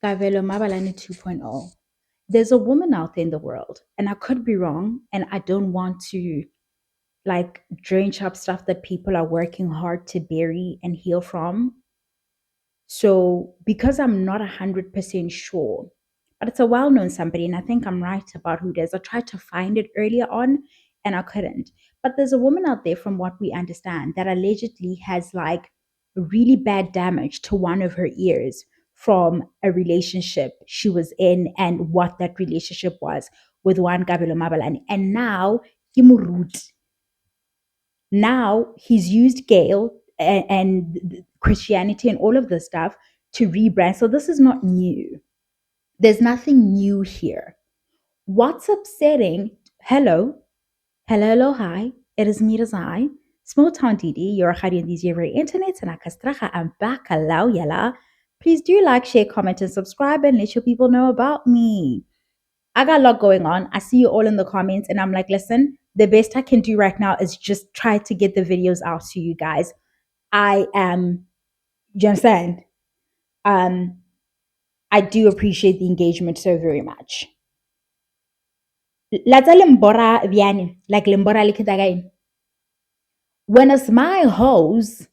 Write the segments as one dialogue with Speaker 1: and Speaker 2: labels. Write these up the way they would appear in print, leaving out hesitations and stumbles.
Speaker 1: Kavelo Mabalani 2.0. There's a woman out there in the world, and I could be wrong, and I don't want to like drench up stuff that people are working hard to bury and heal from. So because I'm not 100% sure, but it's a well-known somebody, and I think I'm right about who it is. I tried to find it earlier on and I couldn't. But there's a woman out there, from what we understand, that allegedly has like really bad damage to one of her ears from a relationship she was in and what that relationship was with one Kabelo Mabalani. And now he murut. Now he's used Gail and Christianity and all of this stuff to rebrand. So this is not new. There's nothing new here. What's upsetting? Hello, hello, hi. It is me, Razai. Small town Didi, you're a Hadi these very internet, and I'm back. Allow yala. Please do like, share, comment, and subscribe, and let your people know about me. I got a lot going on. I see you all in the comments, and I'm like, listen, the best I can do right now is just try to get the videos out to you guys. I am, you understand? Um, I do appreciate the engagement so very much. Latsa lembora biane, like lembora likitagain. When it's my hoes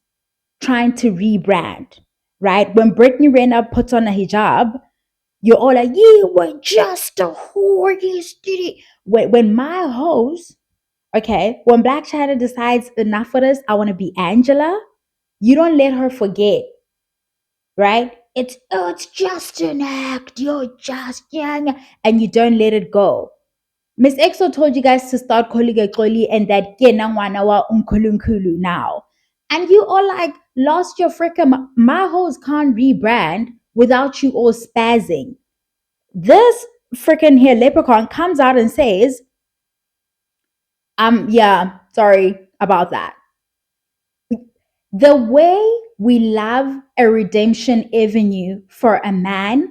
Speaker 1: trying to rebrand, right? When Brittany Renner puts on a hijab, you're all like, you were just a whore, you did it. When my hoes, okay, when Black China decides enough for this, I want to be Angela, you don't let her forget, right? It's just an act. You're just young, and you don't let it go. Miss Exo told you guys to start calling it Koli and that Kenangwanawa Unkulunkulu now. And you all like lost your freaking my hoes can't rebrand without you all spazzing. This freaking here leprechaun comes out and says, yeah, sorry about that. The way we love a redemption avenue for a man,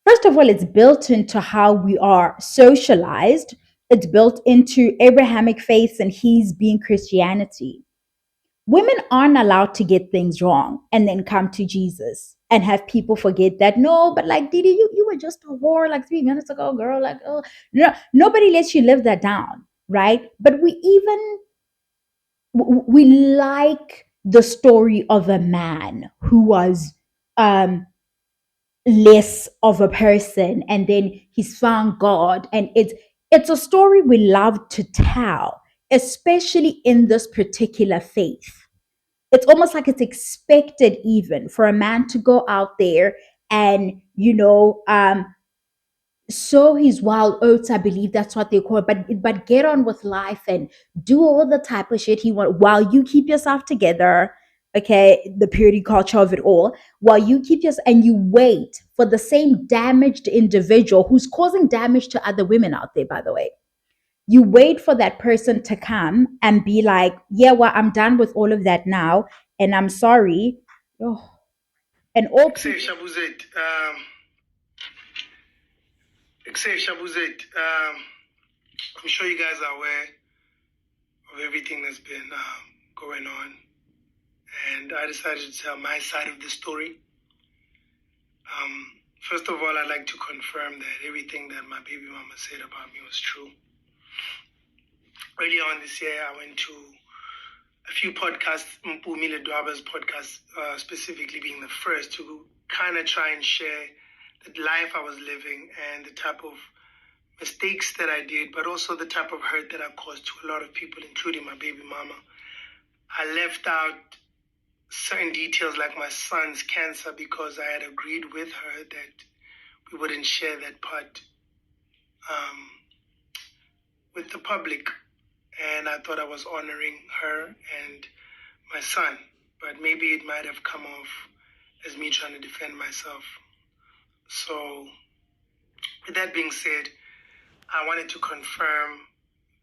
Speaker 1: first of all, it's built into how we are socialized. It's built into Abrahamic faiths and his being Christianity. Women aren't allowed to get things wrong and then come to Jesus and have people forget that. No, but like, Didi, you were just a whore like 3 minutes ago, girl. Like, oh, no, nobody lets you live that down, right? But we like the story of a man who was um less of a person and then he's found God, and it's a story we love to tell, especially in this particular faith. It's almost like it's expected even for a man to go out there and sow his wild oats. I believe that's what they call it. But get on with life and do all the type of shit he want while you keep yourself together. Okay, the purity culture of it all. While you keep yourself and you wait for the same damaged individual who's causing damage to other women out there, by the way. You wait for that person to come and be like, yeah, well, I'm done with all of that now, and I'm sorry. Oh, and all people.
Speaker 2: I'm sure you guys are aware of everything that's been going on. And I decided to tell my side of the story. First of all, I'd like to confirm that everything that my baby mama said about me was true. Earlier on this year, I went to a few podcasts, Mpumi Ledwaba's podcast, specifically being the first to kind of try and share the life I was living and the type of mistakes that I did, but also the type of hurt that I caused to a lot of people, including my baby mama. I left out certain details like my son's cancer because I had agreed with her that we wouldn't share that part with the public. And I thought I was honoring her and my son, but maybe it might have come off as me trying to defend myself. So with that being said, I wanted to confirm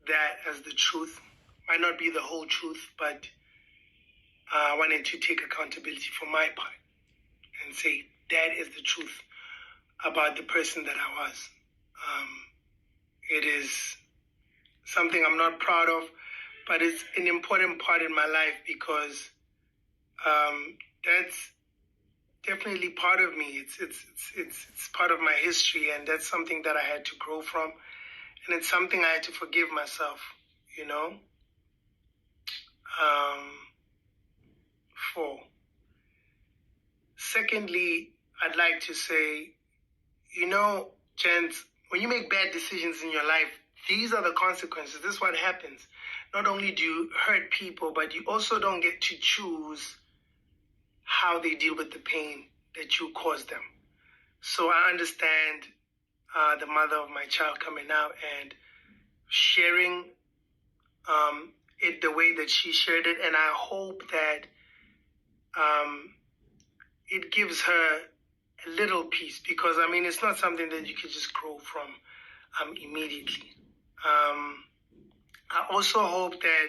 Speaker 2: that as the truth. Might not be the whole truth, but I wanted to take accountability for my part and say that is the truth about the person that I was. It is something I'm not proud of, but it's an important part in my life because definitely part of me. It's part of my history, and that's something that I had to grow from, and it's something I had to forgive myself. You know, um, for. Secondly, I'd like to say, gents, when you make bad decisions in your life, these are the consequences. This is what happens. Not only do you hurt people, but you also don't get to choose how they deal with the pain that you caused them. So I understand the mother of my child coming out and sharing it the way that she shared it, and I hope that um, it gives her a little peace, because I mean it's not something that you could just grow from immediately. I also hope that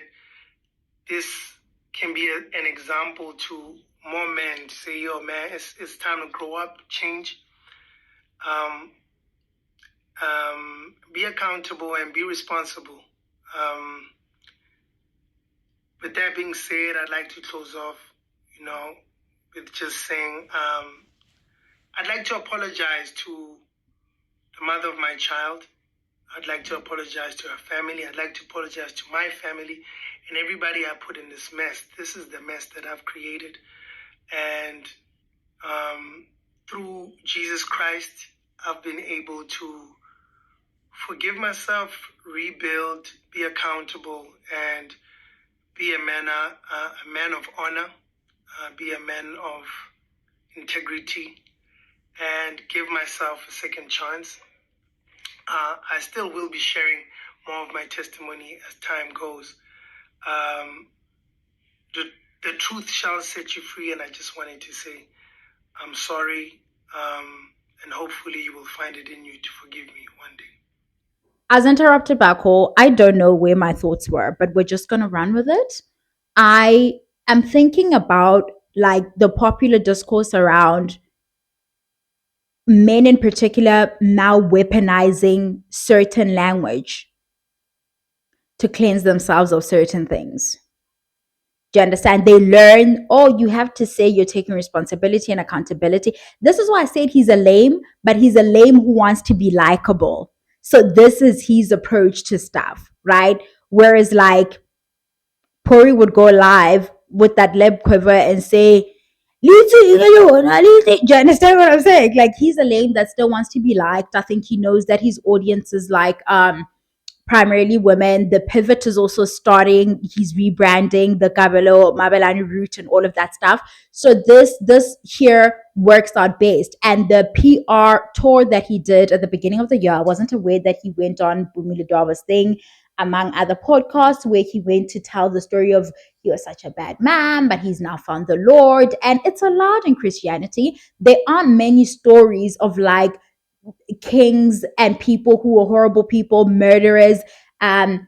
Speaker 2: this can be an example to more men to say, yo, man, it's time to grow up, change, um, be accountable, and be responsible. Um, with that being said, I'd like to close off, with just saying I'd like to apologize to the mother of my child. I'd like to apologize to her family. I'd like to apologize to my family and everybody I put in this mess. This is the mess that I've created. And through Jesus Christ, I've been able to forgive myself, rebuild, be accountable, and be a man of honor, be a man of integrity, and give myself a second chance. I still will be sharing more of my testimony as time goes. Um, the, the truth shall set you free, and I just wanted to say I'm sorry, and hopefully you will find it in you to forgive me one day.
Speaker 1: As interrupted by a call, I don't know where my thoughts were, but we're just going to run with it. I am thinking about like the popular discourse around men in particular now weaponizing certain language to cleanse themselves of certain things. Do you understand? They learn, oh, you have to say you're taking responsibility and accountability. This is why I said he's a lame, but he's a lame who wants to be likable. So this is his approach to stuff, right? Whereas like Pori would go live with that lip quiver and say, "Little, do you understand what I'm saying? Like he's a lame that still wants to be liked. I think he knows that his audience is like primarily women. The pivot is also starting. He's rebranding the Kabelo, Mabelani route and all of that stuff. So this here works out based. And the PR tour that he did at the beginning of the year, I wasn't aware that he went on Bumi Lidwa's thing, among other podcasts, where he went to tell the story of he was such a bad man, but he's now found the Lord. And it's allowed in Christianity. There aren't many stories of like kings and people who were horrible people, murderers, um,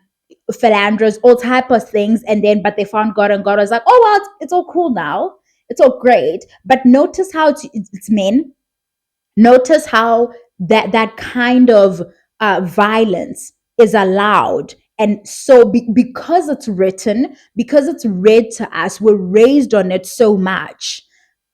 Speaker 1: philanderers, all type of things. And then, but they found God, and God was like, oh well, it's all cool now. It's all great. But notice how it's men. Notice how that kind of violence is allowed. And so, because it's written, because it's read to us, we're raised on it so much,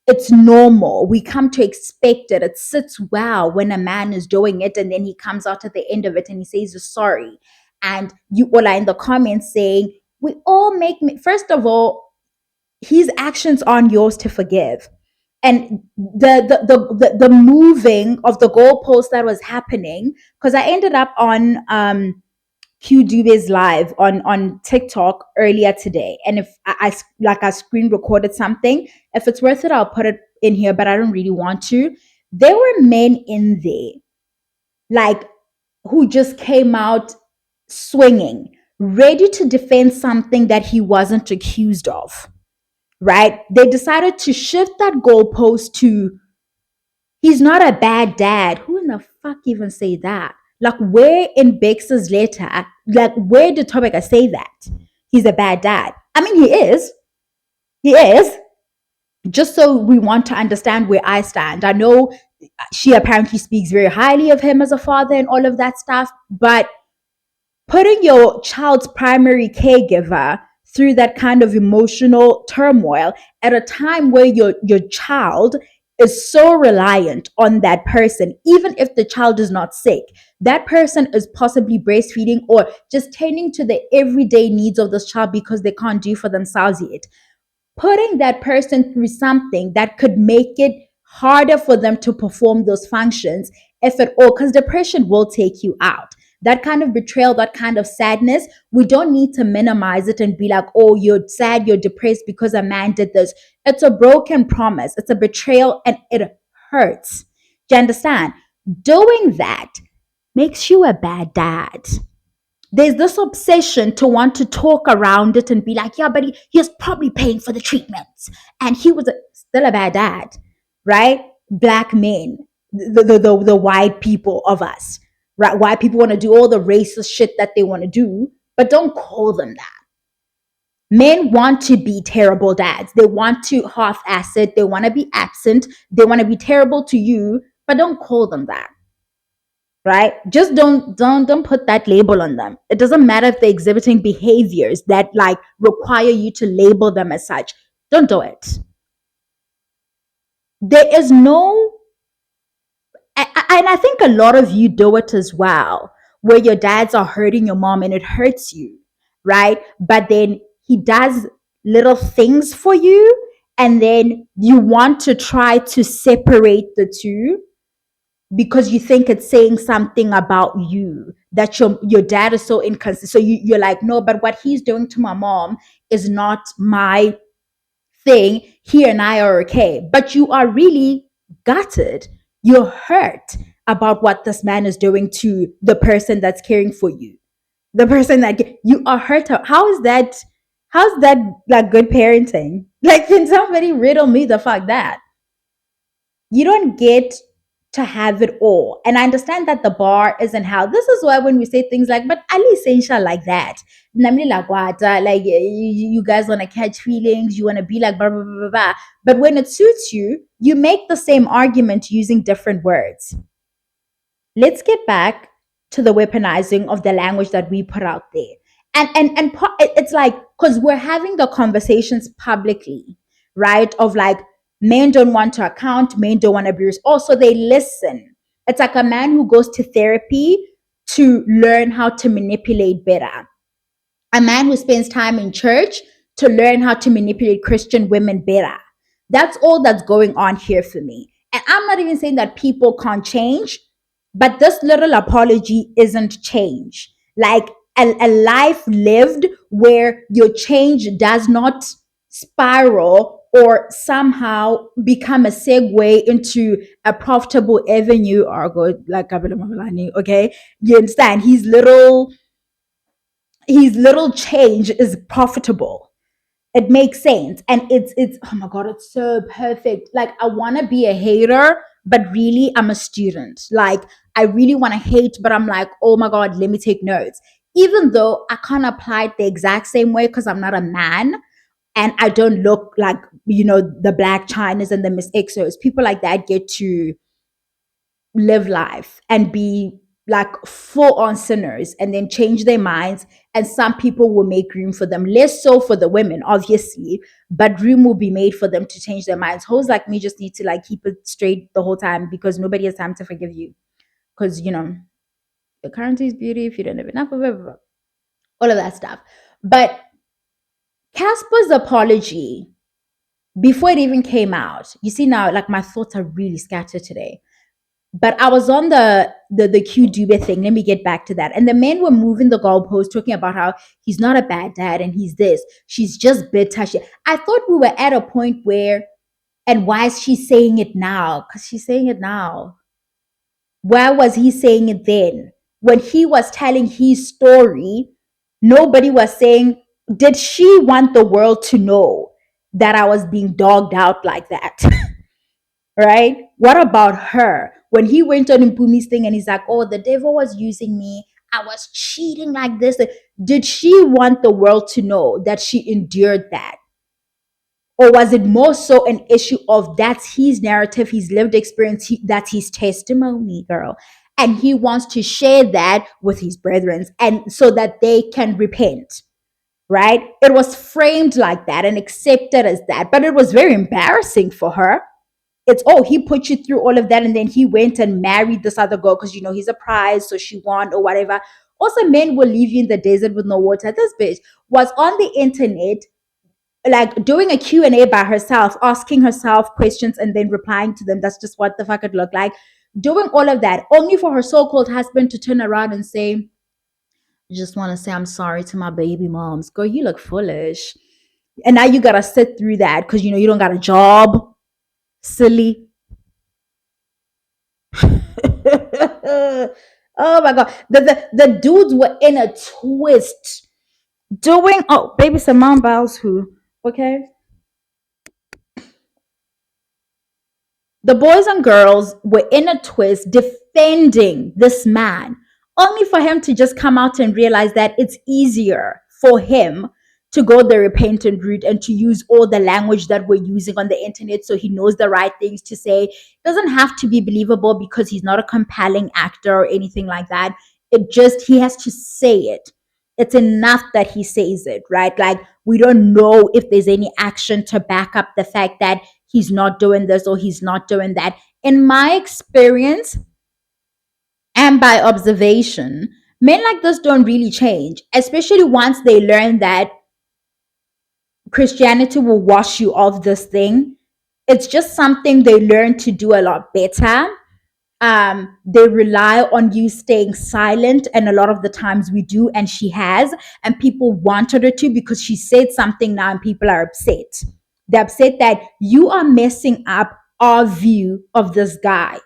Speaker 1: it's normal. We come to expect it. It sits well when a man is doing it and then he comes out at the end of it and he says he's sorry. And you all are in the comments saying, we all make, first of all, his actions aren't yours to forgive. And the moving of the goalpost that was happening, because I ended up on Q Dube's live on TikTok earlier today, and if I screen recorded something, if it's worth it, I'll put it in here. But I don't really want to. There were men in there, like who just came out swinging, ready to defend something that he wasn't accused of. Right? They decided to shift that goalpost to he's not a bad dad. Who in the fuck even say that? Like, where in Bex's letter, like, where did Tobeka say that? He's a bad dad. I mean, he is. He is. Just so we want to understand where I stand. I know she apparently speaks very highly of him as a father and all of that stuff, but putting your child's primary caregiver through that kind of emotional turmoil at a time where your child is so reliant on that person, even if the child is not sick. That person is possibly breastfeeding or just tending to the everyday needs of this child because they can't do for themselves yet. Putting that person through something that could make it harder for them to perform those functions, if at all, because depression will take you out. That kind of betrayal, that kind of sadness, we don't need to minimize it and be like, oh, you're sad, you're depressed because a man did this. It's a broken promise, it's a betrayal, and it hurts. Do you understand? Doing that makes you a bad dad. There's this obsession to want to talk around it and be like, yeah, but he was probably paying for the treatments. And he was still a bad dad, right? Black men, the white people of us, right? White people want to do all the racist shit that they want to do, but don't call them that. Men want to be terrible dads. They want to half ass it. They want to be absent. They want to be terrible to you, but don't call them that, right? Just don't put that label on them. It doesn't matter if they're exhibiting behaviors that like require you to label them as such. Don't do it. There is no, and I think a lot of you do it as well, where your dads are hurting your mom and it hurts you, right? But then he does little things for you, and then you want to try to separate the two because you think it's saying something about you, that your dad is so inconsistent. So you're like, no, but what he's doing to my mom is not my thing. He and I are okay. But you are really gutted. You're hurt about what this man is doing to the person that's caring for you. The person that you are hurt. How is that? How's that like good parenting? Like, can somebody riddle me the fuck that? You don't get to have it all. And I understand that the bar isn't how. This is why when we say things like, but Ali essential like that. Namely like what? Like you guys want to catch feelings, you want to be like blah, blah, blah, blah, blah. But when it suits you, you make the same argument using different words. Let's get back to the weaponizing of the language that we put out there. And it's like, because we're having the conversations publicly, right? Of like, men don't want to account, men don't want to abuse. Also, they listen. It's like a man who goes to therapy to learn how to manipulate better, a man who spends time in church to learn how to manipulate Christian women better. That's all that's going on here for me. And I'm not even saying that people can't change, but this little apology isn't change. Like a life lived where your change does not spiral or somehow become a segue into a profitable avenue or go like okay, you understand? His little change is profitable. It makes sense. And it's oh my god, it's so perfect. Like I want to be a hater, but really I'm a student. Like I really want to hate, but I'm like, oh my god, let me take notes. Even though I can't apply it the exact same way because I'm not a man and I don't look like, the Black Chinas and the Miss Exos. People like that get to live life and be like full on sinners and then change their minds. And some people will make room for them, less so for the women, obviously, but room will be made for them to change their minds. Hoes like me just need to like keep it straight the whole time because nobody has time to forgive you. Because, your currency is beauty if you don't have enough of it, all of that stuff. But Casper's apology, before it even came out, you see now, like my thoughts are really scattered today. But I was on the Q Dube thing. Let me get back to that. And the men were moving the goalpost, talking about how he's not a bad dad and he's this. She's just bitter. I thought we were at a point where, and why is she saying it now? Because she's saying it now. Why was he saying it then? When he was telling his story, nobody was saying, did she want the world to know that I was being dogged out like that? Right? What about her? When he went on Mpumi's thing and he's like, oh, the devil was using me. I was cheating like this. Did she want the world to know that she endured that? Or was it more so an issue of that's his narrative, his lived experience, that's his testimony, girl. And he wants to share that with his brethren and so that they can repent, right? It was framed like that and accepted as that, but it was very embarrassing for her. It's, oh, he put you through all of that and then he went and married this other girl because, he's a prize, so she won or whatever. Also, men will leave you in the desert with no water. This bitch was on the internet, like doing a Q&A by herself, asking herself questions and then replying to them. That's just what the fuck it looked like. Doing all of that only for her so-called husband to turn around and say, just want to say I'm sorry to my baby moms. Girl, you look foolish. And now you gotta sit through that because you don't got a job. Silly. Oh my god. The dudes were in a twist. Doing, oh baby Simone Biles who? Okay. The boys and girls were in a twist defending this man, only for him to just come out and realize that it's easier for him to go the repentant route and to use all the language that we're using on the internet so he knows the right things to say. It doesn't have to be believable because he's not a compelling actor or anything like that. It just, he has to say it. It's enough that he says it, right? Like, we don't know if there's any action to back up the fact that he's not doing this or he's not doing that. In my experience and by observation, men like this don't really change, especially once they learn that Christianity will wash you of this thing. It's just something they learn to do a lot better. They rely on you staying silent, and a lot of the times we do, and she has, and people wanted her to because she said something now, and people are upset. They're upset that you are messing up our view of this guy.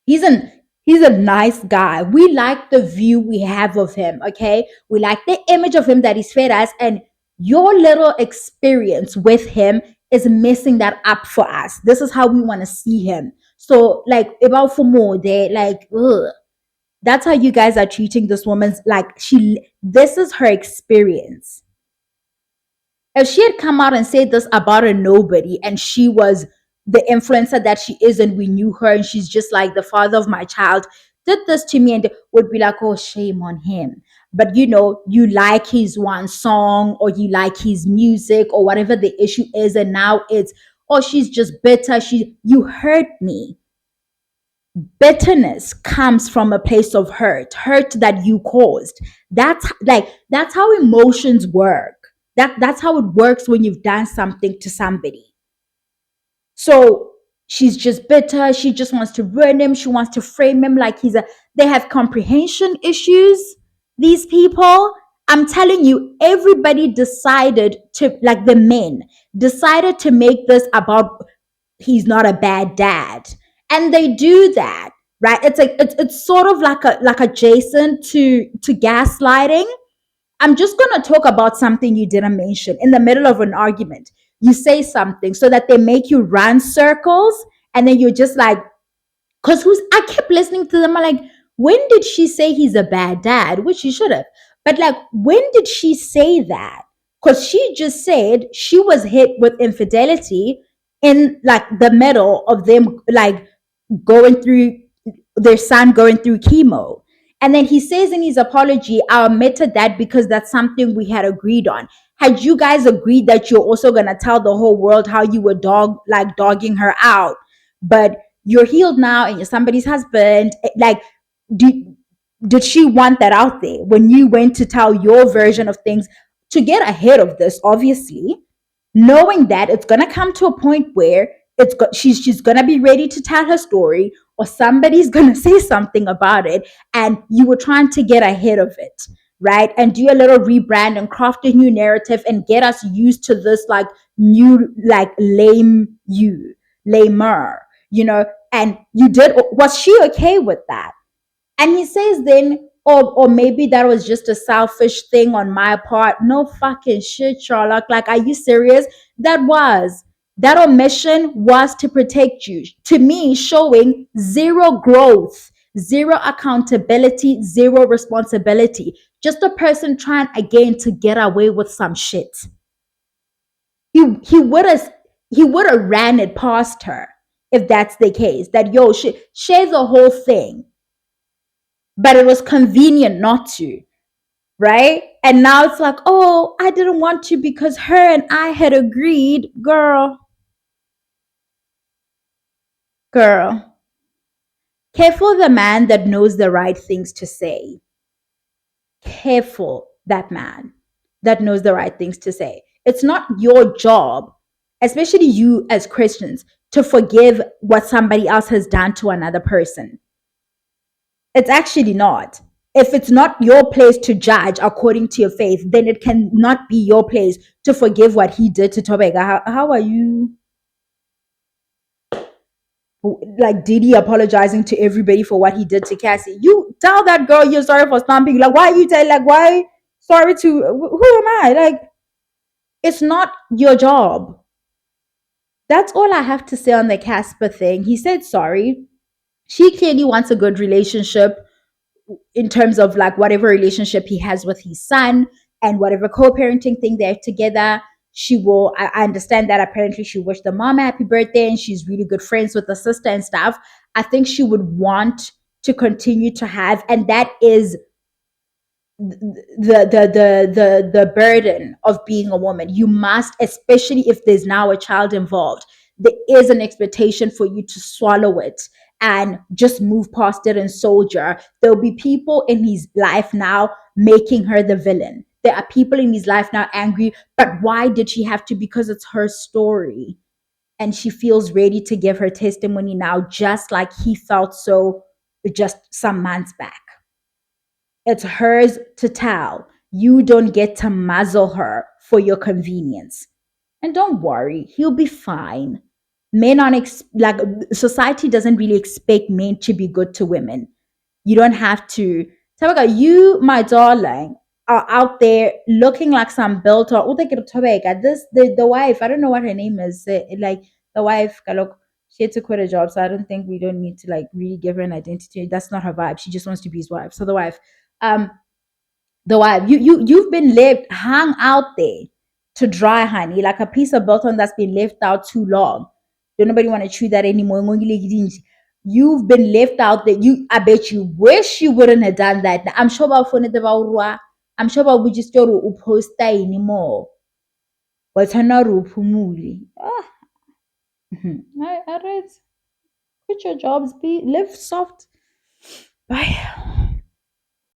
Speaker 1: He's an he's a nice guy. We like the view we have of him, okay? We like the image of him that he's fed us, and your little experience with him is messing that up for us. This is how we want to see him. So, like, about for more, they like, ugh. That's how you guys are treating this woman's, like, this is her experience. If she had come out and said this about a nobody and she was the influencer that she is and we knew her and she's just like, the father of my child did this to me, and would be like, oh, shame on him. But you like his one song or you like his music or whatever the issue is, and now it's, oh, she's just bitter, you hurt me. Bitterness comes from a place of hurt that you caused. That's how emotions work. That's how it works when you've done something to somebody. So she's just bitter. She just wants to ruin him. She wants to frame him like they have comprehension issues. These people, I'm telling you, everybody decided to, like, the men decided to make this about he's not a bad dad. And they do that, right? It's like it's sort of like adjacent to gaslighting. I'm just going to talk about something you didn't mention. In the middle of an argument, you say something so that they make you run circles, and then you're just like, because I kept listening to them. I'm like, when did she say he's a bad dad? Which she should have. But like, when did she say that? Because she just said she was hit with infidelity in like the middle of them, like, going through their son going through chemo. And then he says in his apology, I admitted that because that's something we had agreed on. Had you guys agreed that you're also gonna tell the whole world how you were dogging her out, but you're healed now and you're somebody's husband, like, did she want that out there when you went to tell your version of things to get ahead of this, obviously, knowing that it's going to come to a point where she's going to be ready to tell her story, or somebody's going to say something about it, and you were trying to get ahead of it, right? And do a little rebrand and craft a new narrative and get us used to this, like, new, like, lamer, and you did. Was she okay with that? And he says then, or maybe that was just a selfish thing on my part. No fucking shit, Sherlock. Like, are you serious? That omission was to protect you. To me, showing zero growth, zero accountability, zero responsibility. Just a person trying again to get away with some shit. He would have ran it past her if that's the case. That, yo, share the whole thing, but it was convenient not to, right? And now it's like, oh, I didn't want to because her and I had agreed. Girl, Girl, careful the man that knows the right things to say. Careful that man that knows the right things to say. It's not your job, especially you as Christians, to forgive what somebody else has done to another person. It's actually not. If it's not your place to judge according to your faith, then it cannot be your place to forgive what he did to Tobega. How are you, like Diddy apologizing to everybody for what he did to Cassie? You tell that girl you're sorry for stomping. Like, why are you telling, like, why sorry to, who am I? Like, it's not your job. That's all I have to say on the Casper thing. He said sorry. She clearly wants a good relationship in terms of like whatever relationship he has with his son and whatever co-parenting thing they're together. She will, I understand that apparently she wished the mom a happy birthday and she's really good friends with the sister and stuff. I think she would want to continue to have, and that is the burden of being a woman. You must, especially if there's now a child involved, there is an expectation for you to swallow it and just move past it and soldier. There'll be people in his life now making her the villain. There are people in his life now angry, but why did she have to? Because it's her story and she feels ready to give her testimony now, just like he felt so just some months back. It's hers to tell. You don't get to muzzle her for your convenience. And don't worry, he'll be fine. Men aren't, like, society doesn't really expect men to be good to women. You don't have to. Tabaka, you, my darling, are out there looking like some built or this the wife, I don't know what her name is. Like the wife, kalok, she had to quit a job, so I don't think we don't need to like really give her an identity. That's not her vibe. She just wants to be his wife. So um, the wife, you've been left hung out there to dry, honey, like a piece of bottom that's been left out too long. Don't nobody want to chew that anymore. You've been left out there. I bet you wish you wouldn't have done that. I'm sure about phone the. I'm sure about we just don't post anymore. What's not upumuli? Ah, all right. Quit your jobs. Be live soft. Bye.